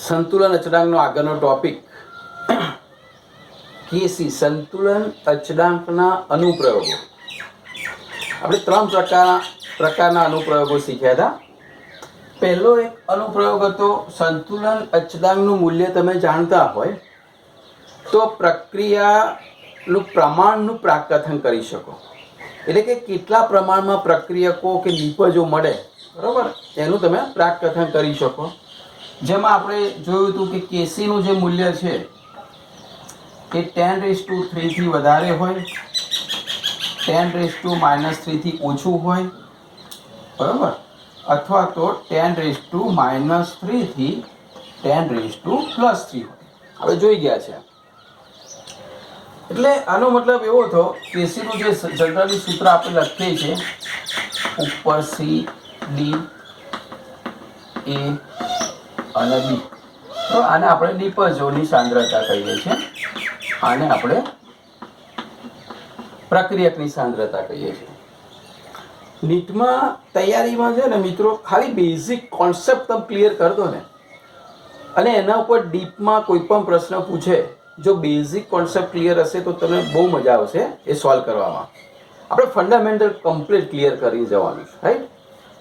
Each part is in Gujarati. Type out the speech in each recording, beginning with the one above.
સંતુલન અચળાંકનો આગળનો ટોપિક કેસી સંતુલન અચળાંકના અનુપ્રયોગો. આપણે ત્રણ પ્રકારના અનુપ્રયોગો શીખ્યા હતા. પહેલો એક અનુપ્રયોગ હતો સંતુલન અચળાંકનું મૂલ્ય તમે જાણતા હોય તો પ્રક્રિયાનું પ્રમાણનું પ્રાકથન કરી શકો. એટલે કે કેટલા પ્રમાણમાં પ્રક્રિયકો કે નિપજો મળે, બરાબર, એનું તમે પ્રાકથન કરી શકો. જેમાં આપણે જોયું હતું કે કેસીનું જે મૂલ્ય છે એ 10⁻³ થી વધારે હોય, 10⁻³ થી ઓછું હોય, બરાબર, અથવા તો 10⁻³ થી 10⁻³ હોય. હવે જોઈ ગયા છે. એટલે આનો મતલબ એવો થયો કેસીનું જે જનરલી સૂત્ર આપણે લખીએ છીએ ઉપર સી ડી એ અને બી, તો આને આપણે નિપજોની સાંદ્રતા કહીએ છીએ, આને આપણે પ્રક્રિયકની સાંદ્રતા કહીએ છીએ. નીટમાં તૈયારીમાં છે ને મિત્રો, ખાલી બેઝિક કોન્સેપ્ટ તમે ક્લિયર કરી દો ને, અને એના ઉપર ડીપમાં કોઈ પણ પ્રશ્ન પૂછે, જો બેઝિક કોન્સેપ્ટ ક્લિયર હશે તો તમને બહુ મજા આવશે એ સોલ્વ કરવામાં. આપણે ફંડામેન્ટલ કમ્પ્લીટ ક્લિયર કરી જવાનું છે, રાઈટ.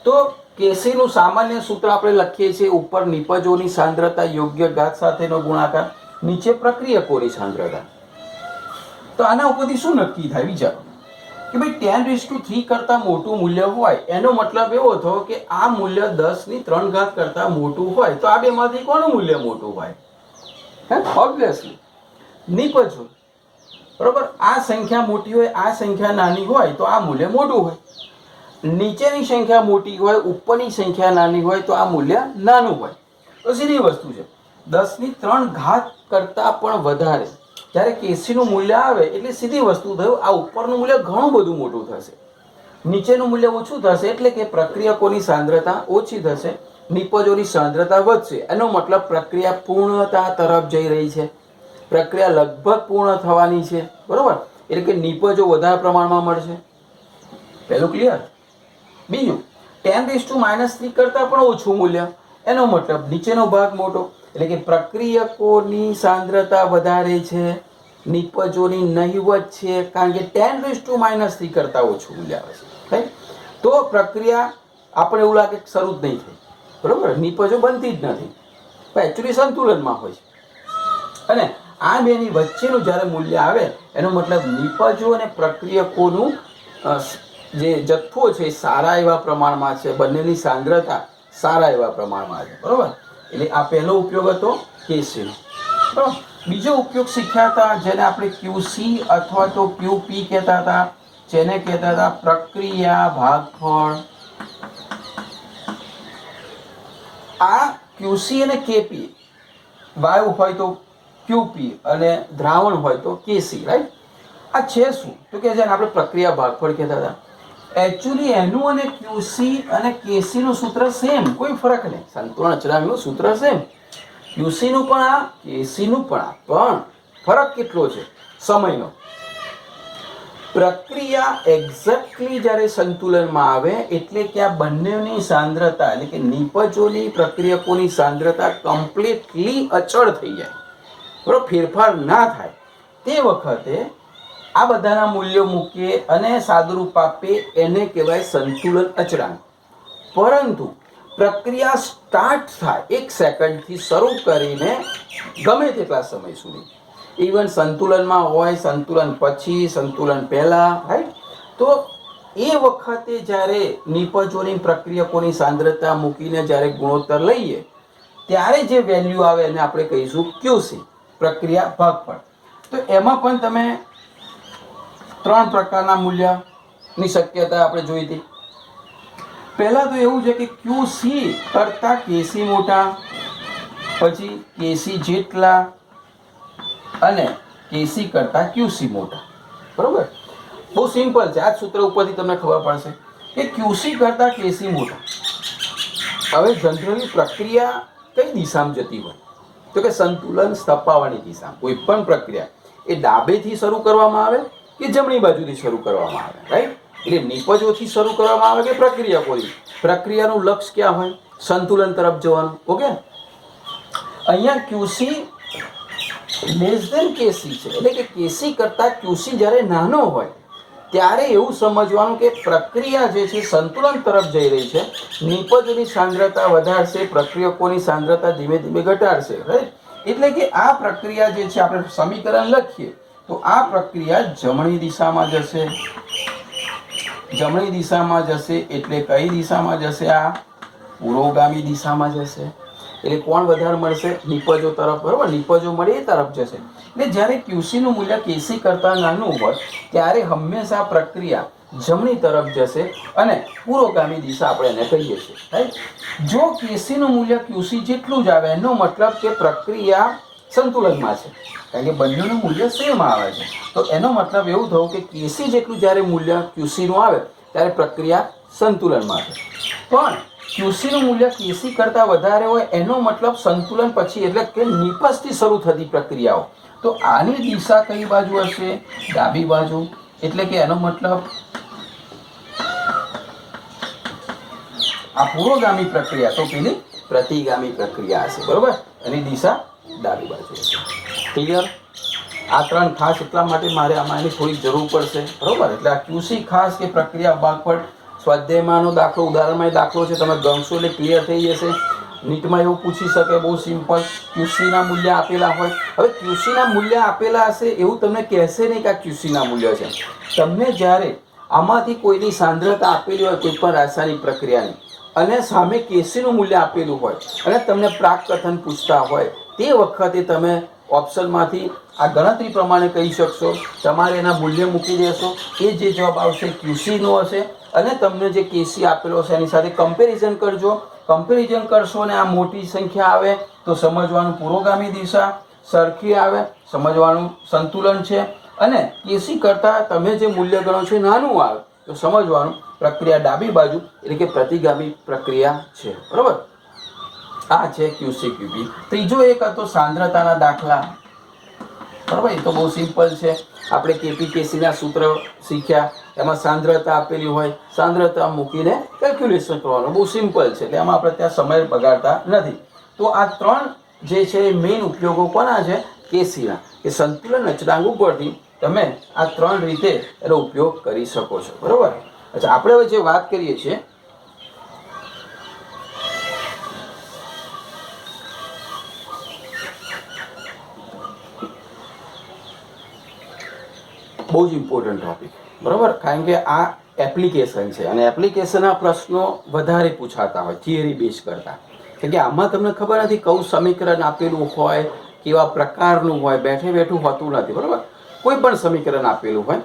તો કેસીનું સામાન્ય સૂત્ર આપણે લખીએ છીએ ઉપર નિપજોની સાંદ્રતા યોગ્ય ઘાત સાથેનો ગુણાકાર, નીચે પ્રક્રિયકોની સાંદ્રતા. તો આના ઉપરથી શું નક્કી થાય વિચારો કે ભાઈ 10⁻³ કરતાં મોટું મૂલ્ય હોય એનો મતલબ એવો થયો કે આ મૂલ્ય 10⁻³ કરતાં મોટું હોય તો આ બેમાંથી કોનું મૂલ્ય મોટું હોય? ઓબ્વિયસલી નિપજો, બરોબર. આ સંખ્યા મોટી હોય, આ સંખ્યા નાની હોય તો આ મૂલ્ય મોટું હોય. નીચેની સંખ્યા મોટી હોય, ઉપરની સંખ્યા નાની હોય તો આ મૂલ્ય નાનું હોય. તો સીધી વસ્તુ છે. 10⁻³ કરતાં પણ વધારે જ્યારે કેસીનું મૂલ્ય આવે એટલે સીધી વસ્તુ થયું, આ ઉપરનું મૂલ્ય ઘણું બધું મોટું થશે, નીચેનું મૂલ્ય ઓછું થશે, એટલે કે પ્રક્રિયકોની સાંદ્રતા ઓછી થશે, નિપજોની સાંદ્રતા વધશે. એનો મતલબ પ્રક્રિયા પૂર્ણતા તરફ જઈ રહી છે, પ્રક્રિયા લગભગ પૂર્ણ થવાની છે, બરોબર. એટલે કે નિપજો વધારે પ્રમાણમાં મળશે. પહેલું ક્લિયર. બીજું, 10⁻³ કરતાં પણ ઓછું મૂલ્ય, એનો મતલબ નીચેનો ભાગ મોટો, એટલે કે પ્રક્રિયકોની સાંદ્રતા વધારે છે, નિપજોની નહિવત છે, કારણ કે 10⁻³ કરતાં ઓછું મૂલ્ય આવે છે, રાઈટ. તો પ્રક્રિયા આપણે એવું લાગે શરૂ જ નહીં થઈ, બરોબર, નિપજો બનતી જ નથી, પણ એકચ્યુઅલી સંતુલનમાં હોય છે. અને આ બેની વચ્ચેનું જ્યારે મૂલ્ય આવે એનો મતલબ નિપજો અને પ્રક્રિયકોનું જે જથ્થો છે સારા એવા પ્રમાણમાં છે, બંનેની સાંદ્રતા સારા એવા પ્રમાણમાં છે, બરોબર. એટલે આ પહેલો ઉપયોગ હતો કેસીનો, બરાબર. બીજો ઉપયોગ શીખ્યા હતા જેને આપણે ક્યુસી અથવા તો ક્યુપી કહેતા હતા, જેને કહેતા હતા પ્રક્રિયા ભાગફળ. આ ક્યુસી અને કેપી, વાયુ હોય તો ક્યુપી અને દ્રાવણ હોય તો કેસી, રાઈટ. આ છે શું તો કે જેને આપણે પ્રક્રિયા ભાગફળ કહેતા હતા. એકચ્યુઅલી એનું અને ક્યુસી અને કેસીનું સૂત્ર સેમ, કોઈ ફરક નહીં. સંતુલન અચળાંકનું સૂત્ર સેમ, ક્યુસીનું પણ આ, કેસીનું પણ આ, પણ ફરક કેટલો છે? સમયનો. પ્રક્રિયા એક્ઝેક્ટલી જ્યારે સંતુલનમાં આવે એટલે કે આ બંનેની સાંદ્રતા એટલે કે નિપજોની પ્રક્રિયકોની સાંદ્રતા કમ્પ્લીટલી અચળ થઈ જાય, બરોબર, ફેરફાર ના થાય, તે વખતે આ બધાના મૂલ્યો મૂકીએ અને સાદુરૂપ આપીએ, એને કહેવાય સંતુલન અચળાંક. પરંતુ પ્રક્રિયા સ્ટાર્ટ થાય 1 સેકન્ડથી શરૂ કરીને ગમે તેટલા સમય સુધી, ઇવન સંતુલનમાં હોય, સંતુલન પછી, સંતુલન પહેલાં, રાઈટ. તો એ વખતે જ્યારે નિપજોની પ્રક્રિયકોની સાંદ્રતા મૂકીને જ્યારે ગુણોત્તર લઈએ ત્યારે જે વેલ્યુ આવે એને આપણે કહીશું ક્યુસી, પ્રક્રિયા ભાગફળ. તો એમાં પણ તમે 3 પ્રકારના મૂલ્યની શક્યતા આપણે જોઈ હતી. પહેલાં તો એવું છે કે ક્યુસી કરતાં કેસી મોટા, પછી કેસી જેટલા, અને કેસી કરતાં ક્યુસી મોટા, બરોબર. બહુ સિમ્પલ છે. આ સૂત્ર ઉપરથી તમને ખબર પડશે કે ક્યુસી કરતાં કેસી મોટા. હવે જનરલી પ્રક્રિયા કઈ દિશામાં જતી હોય તો કે સંતુલન સ્થપાવવાની દિશા. કોઈ પણ પ્રક્રિયા એ ડાબેથી શરૂ કરવામાં આવે કે જમણી બાજુથી શરૂ કરવામાં આવે, રાઈટ. એટલે નિપજોથી શરૂ કરવામાં આવે કે પ્રક્રિયકોથી, પ્રક્રિયાનું લક્ષ્ય ક્યાં હોય? સંતુલન તરફ જવાનું. ઓકે. અહીંયા ક્યુસી લેસ દેન કેસી છે, એટલે કે કેસી કરતાં ક્યુસી જ્યારે નાનો હોય ત્યારે એવું સમજવાનું કે પ્રક્રિયા જે છે સંતુલન તરફ જઈ રહી છે. નિપજોની સાંદ્રતા વધારશે, પ્રક્રિયકોની સાંદ્રતા ધીમે ધીમે ઘટાડશે. રાઈટ? એટલે કે આ પ્રક્રિયા જે છે, આપણે સમીકરણ લખીએ તો આ પ્રક્રિયા જમણી દિશામાં જશે. જમણી દિશામાં જશે એટલે કઈ દિશામાં જશે? આ પુરોગામી દિશામાં જશે. એટલે કોણ વધારે મળશે? નિપજો તરફ. બરાબર, નિપજો મળે એ તરફ જશે. એટલે જ્યારે ક્યુસીનું મૂલ્ય કેસી કરતાં નાનું હોય ત્યારે હંમેશા પ્રક્રિયા જમણી તરફ જશે અને પુરોગામી દિશા આપણે એને કહીએ છીએ. રાઈટ? જો કેસીનું મૂલ્ય ક્યુસી જેટલું જ આવે એનો મતલબ કે પ્રક્રિયા સંતુલનમાં છે, કારણ કે બંનેનું મૂલ્ય સેમ આવે છે. તો એનો મતલબ એવું થયું કે કેસી જેટલું જ્યારે મૂલ્ય ક્યુસીનું આવે ત્યારે પ્રક્રિયા સંતુલનમાં છે. પણ ક્યુસીનું મૂલ્ય કેસી કરતાં વધારે હોય એનો મતલબ સંતુલન પછી, એટલે કે નિપજથી શરૂ થતી પ્રક્રિયાઓ. તો આની દિશા કઈ બાજુ હશે? ડાબી બાજુ. એટલે કે એનો મતલબ આ પુરોગામી પ્રક્રિયા તો પેલી પ્રતિગામી પ્રક્રિયા હશે. બરોબર, એની દિશા ડાબી બાજુ હશે. ક્લિયર? આ ત્રણ ખાસ એટલા માટે મારે આમાં એની થોડી જરૂર પડશે. બરોબર, એટલે આ ક્યુસી ખાસ કે પ્રક્રિયા ભાગફળ સ્વાધ્યાયમાંનો દાખલો, ઉદાહરણમાં દાખલો છે, તમે ગમશો એટલે ક્લિયર થઈ જશે. નીટમાં એવું પૂછી શકે, બહુ સિમ્પલ, ક્યુસીના મૂલ્ય આપેલા હોય. હવે ક્યુસીના મૂલ્ય આપેલા હશે એવું તમને કહેશે નહીં કે આ ક્યુસીના મૂલ્ય છે. તમને જ્યારે આમાંથી કોઈની સાંદ્રતા આપેલી હોય કોઈ પણ રાસાયણિક પ્રક્રિયાની અને સામે કેસીનું મૂલ્ય આપેલું હોય અને તમને પ્રાકકથન પૂછતા હોય તે વખતે તમે ઓપ્શનમાંથી આ ગણતરી પ્રમાણે કહી શકશો. તમારે એના મૂલ્ય મૂકી દેશો, એ જે જવાબ આવશે ક્યુસીનો હશે અને તમને જે કેસી આપેલો હશે એની સાથે કમ્પેરિઝન કરજો. કમ્પેરિઝન કરશો અને આ મોટી સંખ્યા આવે તો સમજવાનું પુરોગામી દિશા, સરખી આવે સમજવાનું સંતુલન છે, અને કેસી કરતાં તમે જે મૂલ્ય ગણો છો નાનું આવે તો સમજવાનું પ્રક્રિયા ડાબી બાજુ, એટલે કે પ્રતિગામી પ્રક્રિયા છે. બરાબર, આ છે ક્યુસી ક્યુબી. ત્રીજો એક હતો સાંદ્રતાના દાખલા. બરાબર, એ તો બહુ સિમ્પલ છે. આપણે કેપીકેસીના સૂત્ર શીખ્યા, એમાં સાંદ્રતા આપેલી હોય, સાંદ્રતા મૂકીને કેલ્ક્યુલેશન કરવાનું, બહુ સિમ્પલ છે. એટલે એમાં આપણે ત્યાં સમય બગાડતા નથી. તો આ ત્રણ જે છે એ મેઇન ઉપયોગો કોના છે? કેસીના. કે સંતુલન અચળાંક ઉપરથી તમે આ ત્રણ રીતે એનો ઉપયોગ કરી શકો છો. બરાબર. અચ્છા, આપણે હવે જે વાત કરીએ છીએ બહુ જ ઇમ્પોર્ટન્ટ ટોપિક. બરાબર, કારણ કે આ એપ્લિકેશન છે અને એપ્લિકેશનના પ્રશ્નો વધારે પૂછાતા હોય થિયરી બેઝ કરતાં. કારણ કે આમાં તમને ખબર નથી કયું સમીકરણ આપેલું હોય, કેવા પ્રકારનું હોય, બેઠે બેઠું હોતું નથી. બરાબર, કોઈ પણ સમીકરણ આપેલું હોય,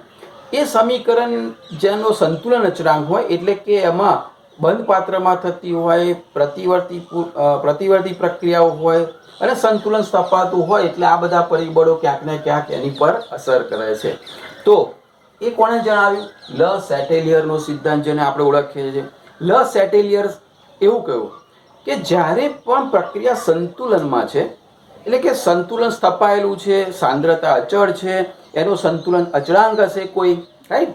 એ સમીકરણ જેનો સંતુલન અચળાંક હોય એટલે કે એમાં બંધ પાત્રમાં થતી હોય, પ્રતિવર્તી પ્રક્રિયાઓ હોય અને સંતુલન સ્થપાતું હોય, એટલે આ બધા પરિબળો ક્યાંક ને ક્યાંક એની પર અસર કરે છે. તો એ કોણે જણાવ્યું? લ સેટેલિયરનો સિદ્ધાંત, જેને આપણે ઓળખીએ છીએ. લ સેટેલિયર એવું કહ્યું કે જ્યારે પણ પ્રક્રિયા સંતુલનમાં છે, એટલે કે સંતુલન સ્થપાયેલું છે, સાંદ્રતા અચળ છે, એનો સંતુલન અચળાંક હશે કોઈ, રાઈટ,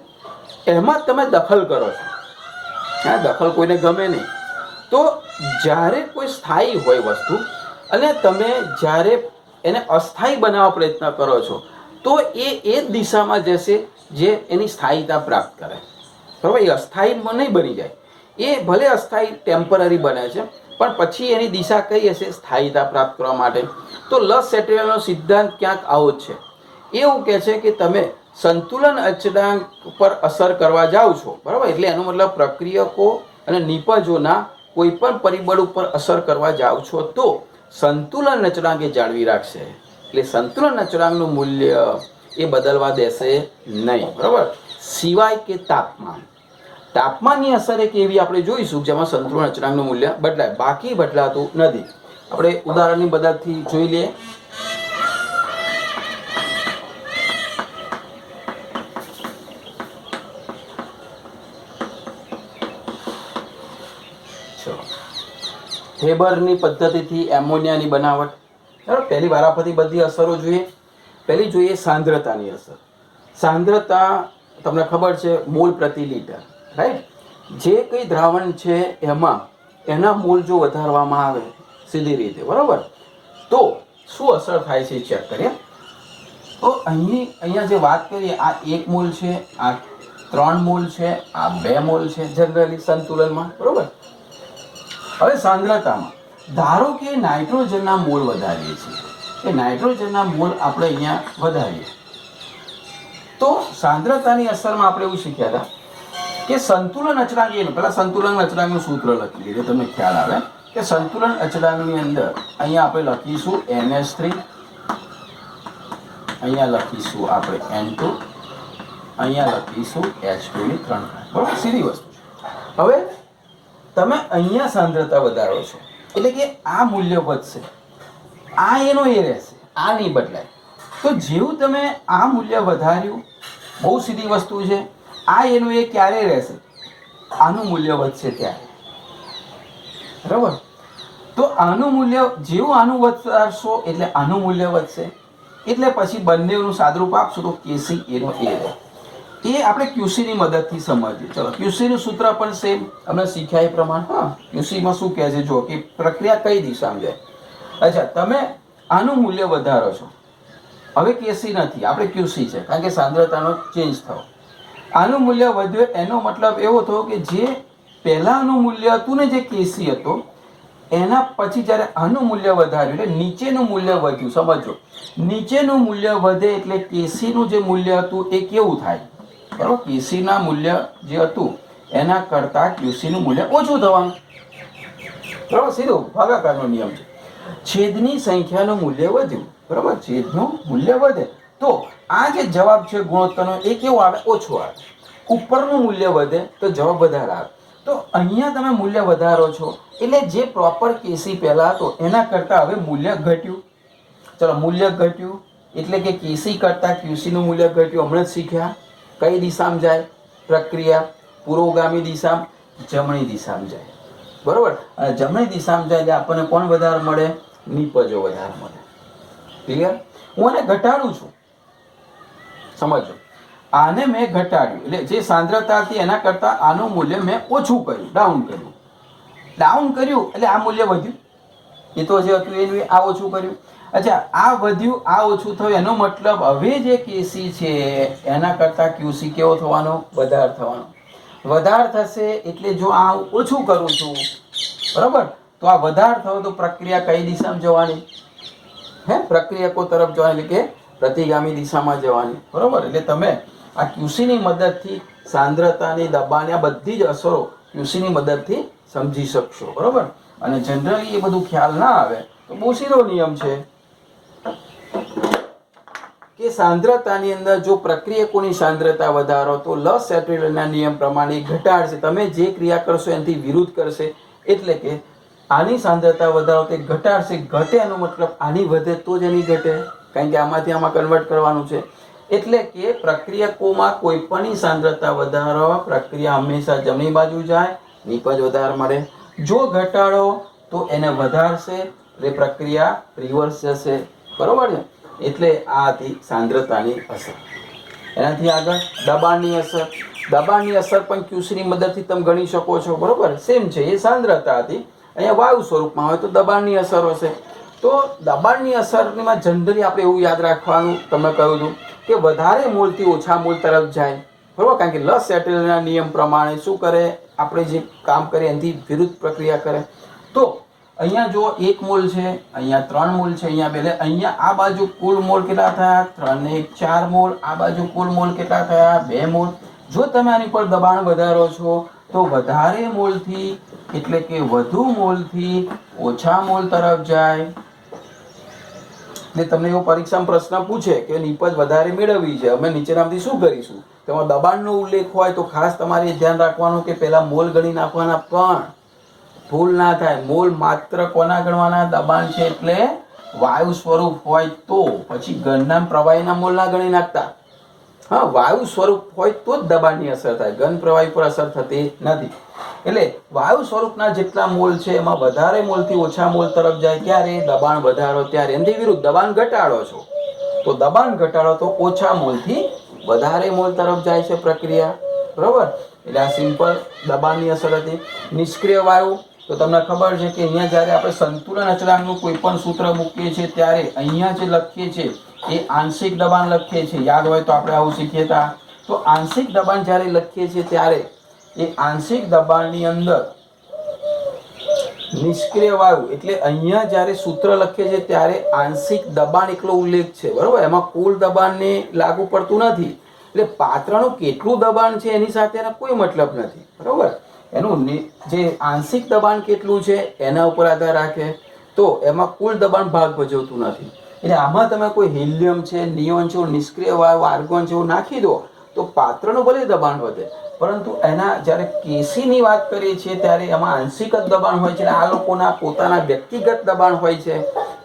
એમાં તમે દખલ કરો છો. હા, દખલ કોઈને ગમે નહીં. તો જ્યારે કોઈ સ્થાયી હોય વસ્તુ અને તમે જ્યારે એને અસ્થાયી બનાવવા પ્રયત્ન કરો છો તો એ જ દિશામાં જશે જે એની સ્થાયીતા પ્રાપ્ત કરે. બરાબર, એ અસ્થાયીમાં નહીં બની જાય. એ ભલે અસ્થાયી ટેમ્પરરી બને છે પણ પછી એની દિશા કઈ હશે? સ્થાયીતા પ્રાપ્ત કરવા માટે. તો લ સેટેલિયરનો સિદ્ધાંત ક્યાંક આવો જ છે. એવું કહે છે કે તમે સંતુલન અચળાંક પર અસર કરવા જાઓ છો. બરાબર, એટલે એનો મતલબ પ્રક્રિયકો અને નિપજોના કોઈ પણ પરિબળ ઉપર અસર કરવા જાઓ છો તો સંતુલન અચળાંક એ જાળવી રાખશે. એટલે સંતુલન અચળાંકનું મૂલ્ય એ બદલવા દેશે નહીં. બરાબર, સિવાય કે તાપમાનની અસર એક એવી આપણે જોઈશું જેમાં સંતુલન અચળાંકનું મૂલ્ય બદલાય, બાકી બદલાતું નથી. આપણે ઉદાહરણની મદદથી જોઈ લઈએ. હેબરની પદ્ધતિથી એમોનિયાની બનાવટ. બરાબર, પહેલી વારાફરતી બધી અસરો જોઈએ. પહેલી જોઈએ સાંદ્રતાની અસર. સાંદ્રતા તમને ખબર છે, મોલ પ્રતિ લિટર. રાઈટ, જે કંઈ દ્રાવણ છે એમાં એના મોલ જો વધારવામાં આવે સીધી રીતે, બરાબર, તો શું અસર થાય છે ચેક કરીએ. તો અહીંયા જે વાત કરીએ, આ 1 મોલ છે, આ 3 મોલ છે, આ 2 મોલ છે જનરલી સંતુલનમાં, બરોબર. હવે સાંદ્રતામાં ધારો કે નાઇટ્રોજનના મોલ વધારીએ છીએ, એ નાઇટ્રોજનના મોલ આપણે અહીંયા વધારીએ તો સાંદ્રતાની અસરમાં આપણે એવું શીખ્યા હતા કે સંતુલન અચળાંક એનું પહેલાં સંતુલન અચળાંકનું સૂત્ર લખી લઈએ, તમને ખ્યાલ આવે કે સંતુલન અચળાંકની અંદર અહીંયા આપણે લખીશું NH3, અહીંયા લખીશું આપણે N2, અહીંયા લખીશું H2 ની 3, બરાબર, સીધી વસ્તુ. હવે તમે અહીંયા સાંદ્રતા વધારો છો એટલે કે આ મૂલ્ય વધશે, આ એનો એ રહેશે, આ નહીં બદલાય. તો જેવું તમે આ મૂલ્ય વધાર્યું, બહુ સીધી વસ્તુ છે, આ એનું એ ક્યારે રહેશે, આનું મૂલ્ય વધશે ત્યારે, બરાબર. તો આનું મૂલ્ય જેવું આનું વધારશો એટલે આનું મૂલ્ય વધશે, એટલે પછી બંનેનું સાદરૂપ આપશું તો KC એનો એ રહે. એ આપણે QCની મદદથી સમજીએ. ચલો, QCનું સૂત્ર પણ સેમ અમે શીખ્યા એ પ્રમાણે. હા, QCમાં શું કહે છે જો કે પ્રક્રિયા કઈ દિશામાં જાય. અચ્છા, તમે આનું મૂલ્ય વધારો છો, હવે KC નથી, આપણે QC છે, કારણ કે સાંદ્રતાનો ચેન્જ થયો. આનું મૂલ્ય વધ્યું એનો મતલબ એવો થયો કે જે પહેલાંનું મૂલ્ય હતું ને, જે KC હતો, એના પછી જ્યારે આનું મૂલ્ય વધાર્યું એટલે નીચેનું મૂલ્ય વધ્યું. સમજો, નીચેનું મૂલ્ય વધે એટલે KCનું જે મૂલ્ય હતું એ કેવું થાય, બરાબર. KCના મૂલ્ય જે હતું એના કરતાં QCનું મૂલ્ય ઓછું થવાનું, બરાબર. સીધો ભાગાકારનો નિયમ છે. છેદની સંખ્યાનું મૂલ્ય વધ્યું, બરાબર, છેદનું મૂલ્ય વધે તો આ જે જવાબ છે ગુણોત્તરનો એ કેવો આવે, ઓછો આવે. ઉપરનું મૂલ્ય વધે તો જવાબ વધારે આવે. તો અહીંયા તમે મૂલ્ય વધારો છો એટલે જે પ્રોપર KC પહેલાં હતો એના કરતાં હવે મૂલ્ય ઘટ્યું. ચલો, મૂલ્ય ઘટ્યું એટલે કે KC કરતાં QCનું મૂલ્ય ઘટ્યું. હમણાં જ શીખ્યા કઈ દિશામાં જાય પ્રક્રિયા, પુરોગામી દિશામાં, જમણી દિશામાં જાય, બરાબર. અને જમણી દિશામાં જાય એટલે આપણને કોણ વધારે મળે, નિપજો વધારે મળે. ક્લિયર? હું આને ઘટાડું છું, સમજો, આને મેં ઘટાડ્યું એટલે જે સાંદ્રતા હતી એના કરતાં આનું મૂલ્ય મેં ઓછું કર્યું, ડાઉન કર્યું એટલે આ મૂલ્ય વધ્યું. એ તો જે હતું એનું આ ઓછું કર્યું. અચ્છા, આ વધ્યું, આ ઓછું થયું, એનો મતલબ હવે જે KC છે એના કરતાં QC કેવો થવાનો, વધારે થવાનો. વધારે થશે એટલે જો આ ઓછું કરું છું, બરાબર, તો આ વધારે થયો તો પ્રક્રિયા કઈ દિશામાં જવાની, પ્રક્રિયકો તરફ જવાની, એટલે કે પ્રતિગામી દિશામાં જવાની, બરાબર. એટલે તમે આ QCની મદદથી સાંદ્રતાની, દબાણની, આ બધી જ અસરો QCની મદદથી સમજી શકશો, બરાબર. અને જનરલી એ બધું ખ્યાલ ના આવે તો બહુ સીધો નિયમ છે કે સાંદ્રતાની અંદર જો પ્રક્રિયકોની સાંદ્રતા વધારો તો લસેટરીના નિયમ પ્રમાણે ઘટાડશે. તમે જે ક્રિયા કરશો એનાથી વિરુદ્ધ કરશે. એટલે કે આની સાંદ્રતા વધારો તે ઘટાડશે. ઘટે એનો મતલબ આની વધે તો જ એની ઘટે, કારણ કે આમાંથી આમાં કન્વર્ટ કરવાનું છે. એટલે કે પ્રક્રિયકોમાં કોઈ પણની સાંદ્રતા વધારો પ્રક્રિયા હંમેશા જમણી બાજુ જાય, નિપજ વધારે મળે. જો ઘટાડો તો એને વધારશે એટલે પ્રક્રિયા રિવર્સ જશે, બરોબર છે. એટલે આ હતી સાંદ્રતાની અસર. એનાથી આગળ દબાણની અસર. દબાણની અસર પણ QCની મદદથી તમે ગણી શકો છો, બરોબર. સેમ છે, એ સાંદ્રતા હતી, અહીંયા વાયુ સ્વરૂપમાં હોય તો દબાણની અસર હશે. તો દબાણની અસરમાં જનરલી આપણે એવું યાદ રાખવાનું, તમે કહ્યું હતું કે વધારે મોલથી ઓછા મોલ તરફ જાય, બરોબર. કારણ કે લસેટરીના નિયમ પ્રમાણે શું કરે, આપણે જે કામ કરીએ એનાથી વિરુદ્ધ પ્રક્રિયા કરે. તો અહીંયા જો 1 મોલ છે, અહીંયા 3 મોલ છે, અહીંયા 2, અહીંયા આ બાજુ કુલ મોલ કેટલા થયા, 3 ને 1 4 મોલ. આ બાજુ કુલ મોલ કેટલા થયા, 2 મોલ. જો તમે આની પર દબાણ વધારો છો તો વધારે મોલથી એટલે કે વધુ મોલથી ઓછા મોલ તરફ જાય. એટલે તમને એવો પરીક્ષામાં પ્રશ્ન પૂછે કે નિપજ વધારે મેળવવી છે, અમે નીચેનામાંથી શું કરીશું, તેમાં દબાણનો ઉલ્લેખ હોય તો ખાસ તમારે ધ્યાન રાખવાનું કે પહેલા મોલ ગણી નાખવાના. પણ ભૂલ ના થાય, મોલ માત્ર કોના ગણવાના, દબાણ છે એટલે વાયુ સ્વરૂપ હોય તો. પછી ઘનના પ્રવાહીના મોલ ના ગણી નાખતા. હા, વાયુ સ્વરૂપ હોય તો જ દબાણની અસર થાય, ઘન પ્રવાહી પર અસર થતી નથી. એટલે વાયુ સ્વરૂપના જેટલા મોલ છે એમાં વધારે મોલથી ઓછા મોલ તરફ જાય ત્યારે દબાણ વધારો, ત્યારે એનાથી વિરુદ્ધ દબાણ ઘટાડો છો તો દબાણ ઘટાડો તો ઓછા મોલથી વધારે મોલ તરફ જાય છે પ્રક્રિયા, બરોબર. એટલે આ સિમ્પલ દબાણની અસર હતી. નિષ્ક્રિય વાયુ તો તમને ખબર છે કે અહીંયા જ્યારે આપણે સંતુલન અચળાંકનું કોઈ પણ સૂત્ર મૂકીએ છીએ ત્યારે અહીંયા જે લખીએ છીએ એ આંશિક દબાણ લખીએ છીએ. યાદ હોય તો આપણે આવું શીખ્યા હતા. તો આંશિક દબાણ જ્યારે લખીએ છીએ ત્યારે એ આંશિક દબાણની અંદર નિષ્ક્રિય વાયુ એટલે અહીંયા જ્યારે સૂત્ર લખીએ છીએ ત્યારે આંશિક દબાણ એકલો ઉલ્લેખ છે, બરોબર. એમાં કુલ દબાણને લાગુ પડતું નથી. એટલે પાત્રનું કેટલું દબાણ છે એની સાથે એનો કોઈ મતલબ નથી, બરોબર. એનું જે આંશિક દબાણ કેટલું છે એના ઉપર આધાર રાખે. તો એમાં કુલ દબાણ ભાગ ભજવતું નથી. એટલે આમાં તમે કોઈ હિલિયમ છે, નિયોન છે, નિષ્ક્રિય વાયુ, આર્ગોન છે એવું નાખી દો તો પાત્રનું ભલે દબાણ વધે, પરંતુ એના જ્યારે કેસીની વાત કરીએ છીએ ત્યારે એમાં આંશિક જ દબાણ હોય છે. એટલે આ લોકોના પોતાના વ્યક્તિગત દબાણ હોય છે.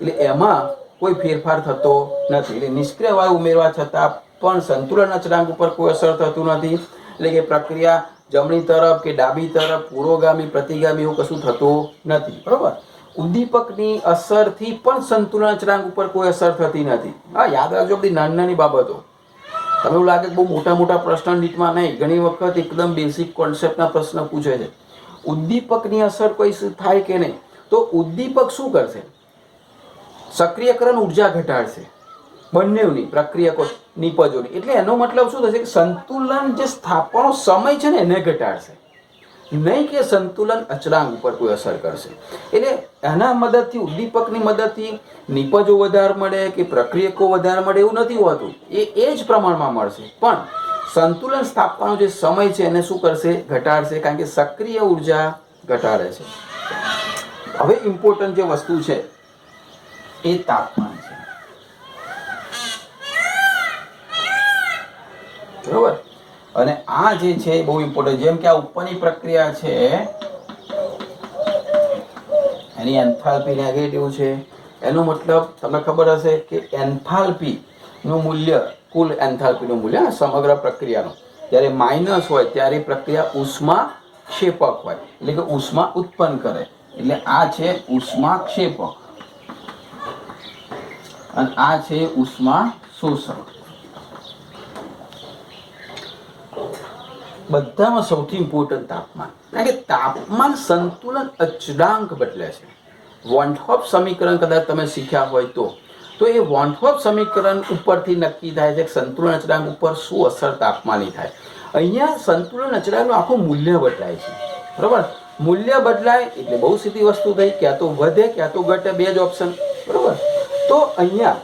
એટલે એમાં કોઈ ફેરફાર થતો નથી. એટલે નિષ્ક્રિય વાયુ ઉમેરવા છતાં પણ સંતુલન અચળાંક ઉપર કોઈ અસર થતું નથી. એટલે કે પ્રક્રિયા જમણી તરફ કે ડાબી તરફ, પૂર્વગામી, પ્રતિગામી એવું કશું થતું નથી, બરોબર. ઉદ્દીપકની અસરથી પણ સંતુલન અચળાંક ઉપર કોઈ અસર થતી નથી. હા, યાદ રાખજો બધી નાની નાની બાબતો. તમે એવું લાગે કે બહુ મોટા મોટા પ્રશ્ન નીટમાં નહીં, ઘણી વખત એકદમ બેસિક કોન્સેપ્ટના પ્રશ્ન પૂછે છે. ઉદ્દીપકની અસર કોઈ થાય કે નહીં, તો ઉદ્દીપક શું કરશે? સક્રિયકરણ ઉર્જા ઘટાડશે, બંનેની પ્રક્રિયકો નિપજોની. એટલે એનો મતલબ શું થશે કે સંતુલન જે સ્થાપવાનો સમય છે ને એને ઘટાડશે, નહીં કે સંતુલન અચળાંક ઉપર કોઈ અસર કરશે. એટલે એના મદદથી, ઉદ્દીપકની મદદથી નિપજો વધારે મળે કે પ્રક્રિયકો વધારે મળે એવું નથી હોતું. એ જ પ્રમાણમાં મળશે, પણ સંતુલન સ્થાપવાનો જે સમય છે એને શું કરશે? ઘટાડશે, કારણ કે સક્રિય ઉર્જા ઘટાડે છે. હવે ઇમ્પોર્ટન્ટ જે વસ્તુ છે એ તાપમાન છે, બરોબર. અને આ જે છે બહુ ઇમ્પોર્ટન્ટ. જેમ કે આ ઉપરની પ્રક્રિયા છે એની એન્થાલ્પી નેગેટિવ છે. એનો મતલબ તમને ખબર હશે કે એન્થાલ્પી નું મૂલ્ય, કુલ એન્થાલ્પી નું મૂલ્ય સમગ્ર પ્રક્રિયાનું જ્યારે માઇનસ હોય ત્યારે પ્રક્રિયા ઉષ્મા ક્ષેપક હોય, એટલે કે ઉષ્મા ઉત્પન્ન કરે. એટલે આ છે ઉષ્મા ક્ષેપક અને આ છે ઉષ્મા શોષક. બધામાં સૌથી ઇમ્પોર્ટન્ટ તાપમાન, કારણ કે તાપમાન સંતુલન અચળાંક બદલે છે. વોન હોફ સમીકરણ કદાચ તમે શીખ્યા હોય તો એ વોન હોફ સમીકરણ ઉપરથી નક્કી થાય છે કે સંતુલન અચળાંક ઉપર શું અસર તાપમાનની થાય. અહીંયા સંતુલન અચળાંકનું આખું મૂલ્ય બદલાય છે, બરોબર. મૂલ્ય બદલાય એટલે બહુ સીધી વસ્તુ થઈ, ક્યાં તો વધે ક્યાં તો ઘટે, બે જ ઓપ્શન, બરોબર. તો અહીંયા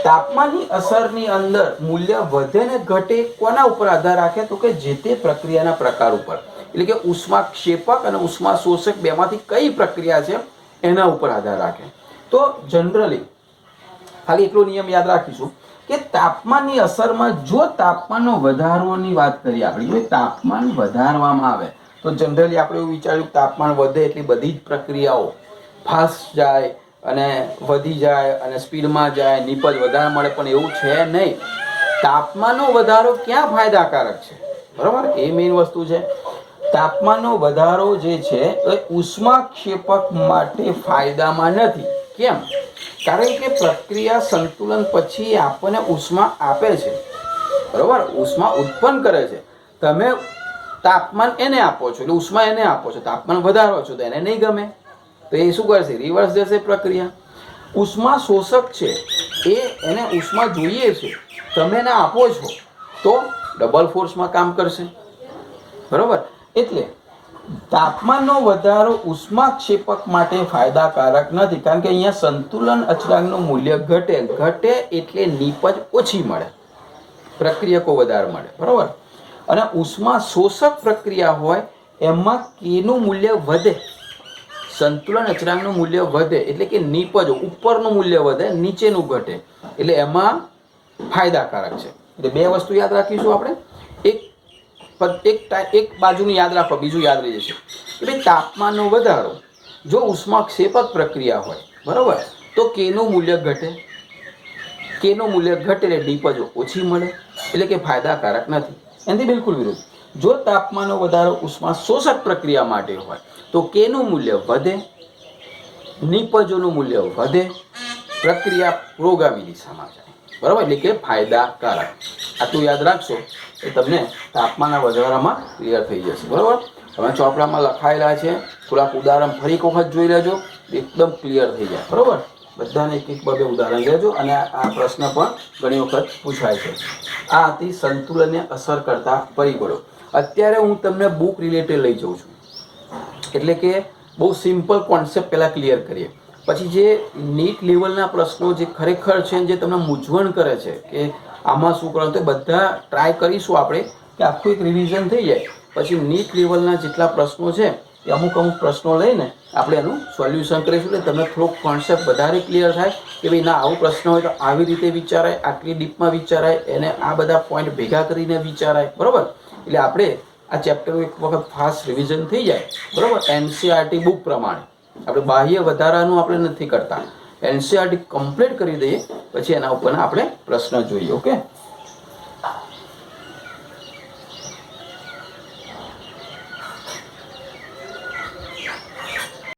તાપમાનની અસરની અંદર મૂલ્ય વધે ને ઘટે કોના ઉપર આધાર રાખે? તો કે જે તે પ્રક્રિયાના પ્રકાર ઉપર. એટલે કે ઉષ્મા ક્ષેપક અને ઉષ્મા શોષક બેમાંથી કઈ પ્રક્રિયા છે એના ઉપર આધાર રાખે. તો જનરલી ખાલી એટલો નિયમ યાદ રાખીશું કે તાપમાનની અસરમાં જો તાપમાનનો વધારવાની વાત કરીએ આપણે, જો તાપમાન વધારવામાં આવે તો જનરલી આપણે એવું વિચાર્યું કે તાપમાન વધે એટલે બધી જ પ્રક્રિયાઓ ફાસ્ટ જાય અને વધી જાય અને સ્પીડમાં જાય, નિપજ વધારે મળે, પણ એવું છે નહીં. તાપમાનનો વધારો ક્યાં ફાયદાકારક છે, બરાબર, એ મેઇન વસ્તુ છે. તાપમાનનો વધારો જે છે એ ઉષ્માક્ષેપક માટે ફાયદામાં નથી. કેમ? કારણ કે પ્રક્રિયા સંતુલન પછી આપણને ઉષ્મા આપે છે, બરાબર, ઉષ્મા ઉત્પન્ન કરે છે. તમે તાપમાન એને આપો છો એટલે ઉષ્મા એને આપો છો, તાપમાન વધારો છો તો એને નહીં ગમે, તો એ શું કરશે? રિવર્સ જશે પ્રક્રિયા. ઉષ્મા શોષક છે એને ઉષ્મા જોઈએ છે, તમે એને આપો છો તો ડબલ ફોર્સમાં કામ કરશે, બરોબર. એટલે તાપમાનનો વધારો ઉષ્માક્ષેપક માટે ફાયદાકારક નથી, કારણ કે અહીંયા સંતુલન અચળાંકનું મૂલ્ય ઘટે એટલે નિપજ ઓછી મળે, પ્રક્રિયકો વધારે મળે, બરોબર. અને ઉષ્મા શોષક પ્રક્રિયા હોય એમાં કેનું મૂલ્ય વધે, સંતુલન અચળાંકનું મૂલ્ય વધે, એટલે કે નિપજો ઉપરનું મૂલ્ય વધે, નીચેનું ઘટે, એટલે એમાં ફાયદાકારક છે. એટલે બે વસ્તુ યાદ રાખીશું આપણે. એક બાજુનું યાદ રાખો, બીજું યાદ રહી જશે. એટલે તાપમાનનો વધારો જો ઉષ્માક્ષેપક પ્રક્રિયા હોય, બરાબર, તો કેનું મૂલ્ય ઘટે, કેનું મૂલ્ય ઘટે એટલે નિપજો ઓછી મળે, એટલે કે ફાયદાકારક નથી. એનાથી બિલકુલ વિરુદ્ધ, જો તાપમાનનો વધારો ઉષ્મા શોષક પ્રક્રિયા માટે હોય તો કેનું મૂલ્ય વધે, નિપજોનું મૂલ્ય વધે, પ્રક્રિયા પુરોગામી દિશામાં જાય, બરાબર, એટલે કે ફાયદાકારક. આટલું યાદ રાખશો એ તમને તાપમાનના વધારામાં ક્લિયર થઈ જશે, બરાબર. તમે ચોપડામાં લખાયેલા છે, થોડાક ઉદાહરણ ફરી એક વખત જોઈ લેજો, એકદમ ક્લિયર થઈ જાય. બરાબર, બધાને એક એક બે ઉદાહરણ લેજો. અને આ પ્રશ્ન પણ ઘણી વખત પૂછાય છે. આ હતી સંતુલનને અસર કરતા પરિબળો. અત્યારે હું તમને બુક રિલેટેડ લઈ જઉં છું, એટલે કે બહુ સિમ્પલ કોન્સેપ્ટ પહેલાં ક્લિયર કરીએ, પછી જે નીટ લેવલના પ્રશ્નો જે ખરેખર છે, જે તમને મૂંઝવણ કરે છે કે આમાં શું કરવાનું, તો બધા ટ્રાય કરીશું આપણે કે આખું એક રિવિઝન થઈ જાય. પછી નીટ લેવલના જેટલા પ્રશ્નો છે એ અમુક પ્રશ્નો લઈને આપણે એનું સોલ્યુશન કરીશું, એટલે તમને થોડોક કોન્સેપ્ટ વધારે ક્લિયર થાય કે ભાઈ ના, આવો પ્રશ્ન હોય તો આવી રીતે વિચારાય, આટલી ડીપમાં વિચારાય, એને આ બધા પોઈન્ટ ભેગા કરીને વિચારાય. બરાબર, એટલે આપણે આ ચેપ્ટરનું એક વખત ફાસ્ટ રિવિઝન થઈ જાય. બરાબર, NCERT બુક પ્રમાણે આપણે બાહ્ય વધારાનું આપણે નથી કરતા, NCERT કમ્પ્લીટ કરી દઈએ, પછી એના ઉપરના આપણે પ્રશ્ન જોઈએ. ઓકે.